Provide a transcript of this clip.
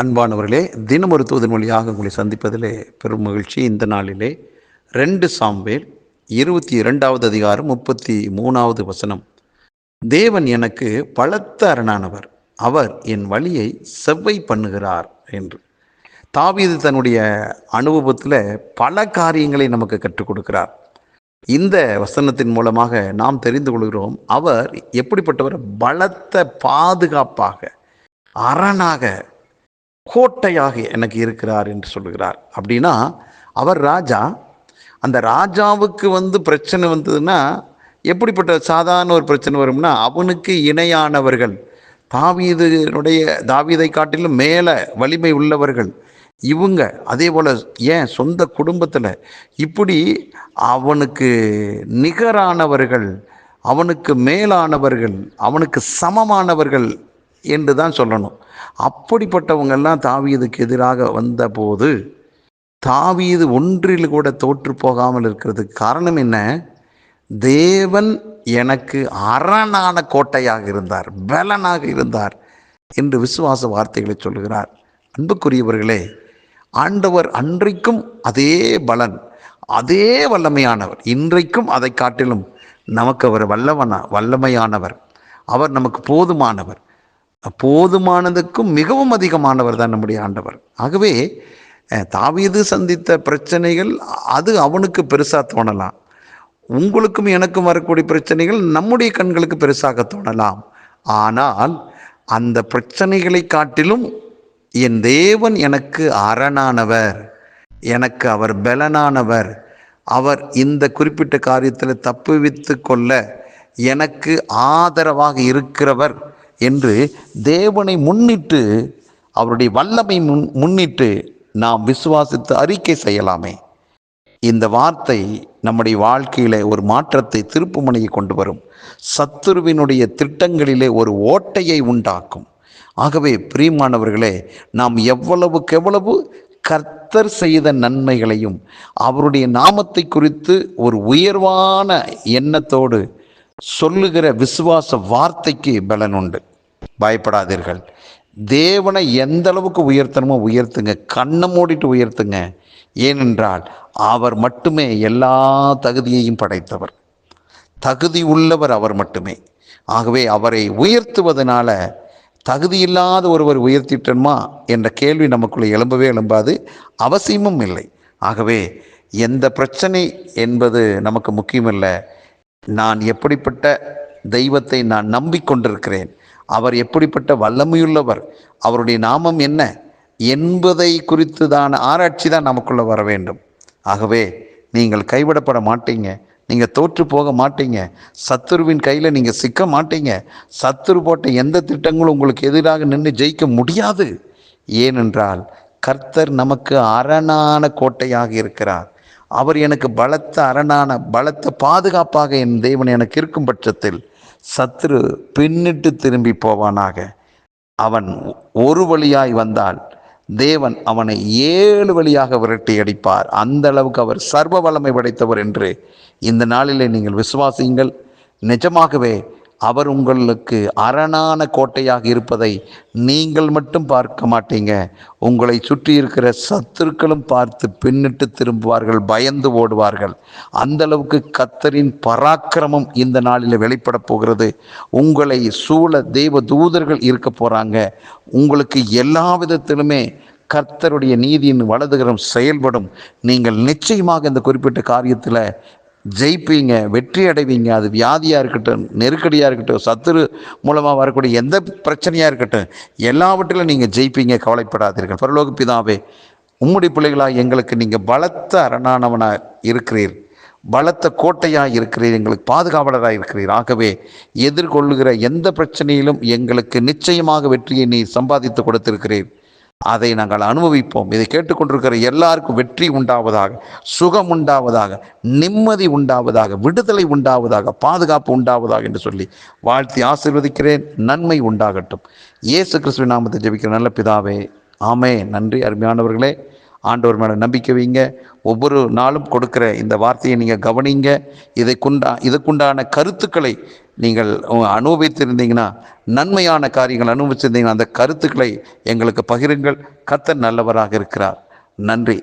அன்பானவர்களே, தினம் ஒரு தூதன் வழியாக உங்களை சந்திப்பதிலே பெரும் மகிழ்ச்சி. இந்த நாளிலே 2 சாமுவேல் 22வது அதிகாரம் 33வது வசனம். தேவன் எனக்கு பலத்த அரணானவர், அவர் என் வழியை செவ்வை பண்ணுகிறார் என்று. தாவீது தன்னுடைய அனுபவத்தில் பல காரியங்களை நமக்கு கற்றுக் கொடுக்கிறார். இந்த வசனத்தின் மூலமாக நாம் தெரிந்து கொள்கிறோம், அவர் எப்படிப்பட்டவர்? பலத்த பாதுகாப்பாக, அரணாக, கோட்டையாக எனக்கு இருக்கிறார் என்று சொல்லுகிறார். அப்படின்னா அவர் ராஜா. அந்த ராஜாவுக்கு பிரச்சனை வந்ததுன்னா எப்படிப்பட்ட சாதாரண ஒரு பிரச்சனை வரும்னா, அவனுக்கு இணையானவர்கள், தாவீதை காட்டிலும் மேலே வலிமை உள்ளவர்கள் இவங்க, அதே போல் ஏன் சொந்த குடும்பத்தில் இப்படி அவனுக்கு நிகரானவர்கள், அவனுக்கு மேலானவர்கள், அவனுக்கு சமமானவர்கள் என்று தான் சொல்லணும். அப்படிப்பட்டவங்கெல்லாம் தாவீதுக்கு எதிராக வந்தபோது தாவீது ஒன்றில் கூட தோற்று போகாமல் இருக்கிறதுக்கு காரணம் என்ன? தேவன் எனக்கு அரணான கோட்டையாக இருந்தார், பலனாக இருந்தார் என்று விசுவாச வார்த்தைகளை சொல்லுகிறார். அன்புக்குரியவர்களே, ஆண்டவர் அன்றைக்கும் அதே பலன், அதே வல்லமையானவர். இன்றைக்கும் அதை காட்டிலும் நமக்கு அவர் வல்லமையானவர். அவர் நமக்கு போதுமானவர். போதுமானதுக்கும் மிகவும் அதிகமானவர் தான் நம்முடைய ஆண்டவர். ஆகவே தாவீது சந்தித்த பிரச்சனைகள் அது அவனுக்கு பெருசாக தோணலாம். உங்களுக்கும் எனக்கும் வரக்கூடிய பிரச்சனைகள் நம்முடைய கண்களுக்கு பெருசாக தோணலாம். ஆனால் அந்த பிரச்சனைகளை காட்டிலும் என் தேவன் எனக்கு அரணானவர், எனக்கு அவர் பலனானவர், அவர் இந்த குறிப்பிட்ட காரியத்தில் தப்புவித்து கொள்ள எனக்கு ஆதரவாக இருக்கிறவர் என்று தேவனை முன்னிட்டு, அவருடைய வல்லமை முன்னிட்டு நாம் விசுவாசித்து அறிக்கை செய்யலாமே. இந்த வார்த்தை நம்முடைய வாழ்க்கையில ஒரு மாற்றத்தை, திருப்புமுனையை கொண்டு வரும். சத்துருவினுடைய திட்டங்களிலே ஒரு ஓட்டையை உண்டாக்கும். ஆகவே பிரியமானவர்களே, நாம் எவ்வளவுக்கு எவ்வளவு கர்த்தர் செய்த நன்மைகளையும் அவருடைய நாமத்தை குறித்து ஒரு உயர்வான எண்ணத்தோடு சொல்லுகிற விசுவாச வார்த்தைக்கு பலன் உண்டு. பயப்படாதீர்கள். தேவனை எந்த அளவுக்கு உயர்த்தணுமோ உயர்த்துங்க, கண்ணை மூடிட்டு உயர்த்துங்க. ஏனென்றால் அவர் மட்டுமே எல்லா தகுதியையும் படைத்தவர், தகுதி உள்ளவர் அவர் மட்டுமே. ஆகவே அவரை உயர்த்துவதனால தகுதியில்லாத ஒருவர் உயர்த்திட்டோமா என்ற கேள்வி நமக்குள்ளே எழும்பாது, அவசியமும் இல்லை. ஆகவே எந்த பிரச்சனை என்பது நமக்கு முக்கியமில்லை. நான் எப்படிப்பட்ட தெய்வத்தை நான் நம்பிக்கொண்டிருக்கிறேன், அவர் எப்படிப்பட்ட வல்லமையுள்ளவர், அவருடைய நாமம் என்ன என்பதை குறித்து தான் ஆராய்ச்சி தான் நமக்குள்ள வர வேண்டும். ஆகவே நீங்கள் கைவிடப்பட மாட்டீங்க, நீங்கள் தோற்று போக மாட்டீங்க, சத்துருவின் கையில் நீங்கள் சிக்க மாட்டீங்க. சத்துரு போட்ட எந்த திட்டங்களும் உங்களுக்கு எதிராக நின்று ஜெயிக்க முடியாது. ஏனென்றால் கர்த்தர் நமக்கு அரணான கோட்டையாக இருக்கிறார். அவர் எனக்கு பலத்த அரணான, பலத்த பாதுகாப்பாக என் தேவன் எனக்கு இருக்கும் பட்சத்தில் சத்துரு பின்னிட்டு திரும்பி போவானாக. அவன் ஒரு வழியாய் வந்தால் தேவன் அவனை 7 வழியாக விரட்டி அடிப்பார். அந்த அளவுக்கு அவர் சர்வ வல்லமை படைத்தவர் என்று இந்த நாளிலே நீங்கள் விசுவாசியுங்கள். நிஜமாகவே அவர் உங்களுக்கு அரணான கோட்டையாக இருப்பதை நீங்கள் மட்டும் பார்க்க மாட்டீங்க, உங்களை சுற்றி இருக்கிற சத்துருக்களும் பார்த்து பின்னிட்டு திரும்புவார்கள், பயந்து ஓடுவார்கள். அந்த அளவுக்கு கர்த்தரின் பராக்கிரமம் இந்த நாளில் வெளிப்பட போகிறது. உங்களை சூழ தேவ தூதர்கள் இருக்க போகிறாங்க. உங்களுக்கு எல்லா விதத்திலுமே கர்த்தருடைய நீதியின் வலதுகரம் செயல்படும். நீங்கள் நிச்சயமாக இந்த குறிப்பிட்ட காரியத்தில் ஜெயிப்பீங்க, வெற்றி அடைவீங்க. அது வியாதியாக இருக்கட்டும், நெருக்கடியாக இருக்கட்டும், சத்துரு மூலமாக வரக்கூடிய எந்த பிரச்சனையாக இருக்கட்டும், எல்லாவற்றிலும் நீங்கள் ஜெயிப்பீங்க. கவலைப்படாதீர்கள். பரலோக பிதாவே, உம்முடைய பிள்ளைகளாக எங்களுக்கு நீங்கள் பலத்த அரணானவனாக இருக்கிறீர், பலத்த கோட்டையாக இருக்கிறீர், எங்களுக்கு பாதுகாவலராக இருக்கிறீர். ஆகவே எதிர்கொள்ளுகிற எந்த பிரச்சனையிலும் எங்களுக்கு நிச்சயமாக வெற்றியை நீ சம்பாதித்து கொடுத்திருக்கிறீர். அதை நாங்கள் அனுபவிப்போம். இதை கேட்டுக்கொண்டிருக்கிற எல்லாருக்கும் வெற்றி உண்டாவதாக, சுகம் உண்டாவதாக, நிம்மதி உண்டாவதாக, விடுதலை உண்டாவதாக, பாதுகாப்பு உண்டாவதாக என்று சொல்லி வாழ்த்தி ஆசீர்வதிக்கிறேன். நன்மை உண்டாகட்டும். இயேசு கிறிஸ்துவின் நாமத்தை ஜெபிக்கிற நல்ல பிதாவே, ஆமென். நன்றி. அருமையானவர்களே, ஆண்டவர் மேலே நம்பிக்கை வைங்க. ஒவ்வொரு நாளும் கொடுக்குற இந்த வார்த்தையை நீங்கள் கவனிங்க. இதுக்குண்டான கருத்துக்களை நீங்கள் அனுபவித்திருந்தீங்கன்னா, நன்மையான காரியங்கள் அனுபவிச்சிருந்தீங்கன்னா, அந்த கருத்துக்களை எங்களுக்கு பகிருங்கள். கர்த்தர் நல்லவராக இருக்கிறார். நன்றி.